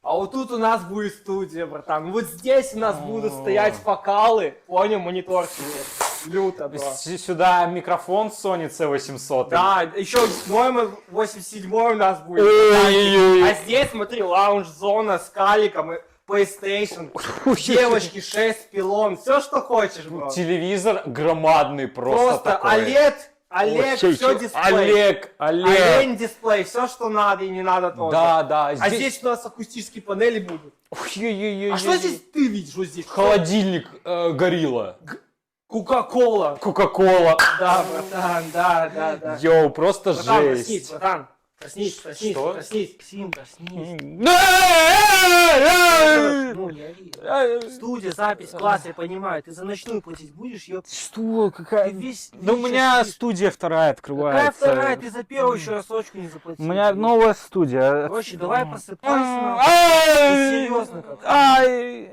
А вот тут у нас будет студия, братан. Вот здесь у нас будут стоять бокалы. Понял, мониторчики. Люто, да. Сюда микрофон Sony C800. Да, еще мой 87 у нас будет. Ой-ой-ой. А здесь, смотри, лаунж-зона с каликом, и PlayStation, девочки 6 пилон, все, что хочешь, бро. Телевизор громадный просто такой. Олег, Вообще, все дисплей. Олег. Олень дисплей, все, что надо и не надо тоже. Да. А здесь у нас акустические панели будут. Ой-ой-ой-ой. А что здесь ты видишь? Вот здесь? Холодильник горилла. Кока-кола. Кока-кола. Да, братан, да. Йоу, просто Братан, жесть. проснись, братан. Проснись, Что? проснись. Ксим, проснись. Эй! Ну, не ори. Студия, запись, класс, я понимаю. Ты за ночную платить будешь, ёп? Что? Какая? Ты весь Да у меня сейчас спишь. студия вторая открывается. Какая вторая? Ты за первую еще рассрочку не У заплатил. меня новая студия. Короче, давай просыпайся. Ай! Ты серьезно как? Ай!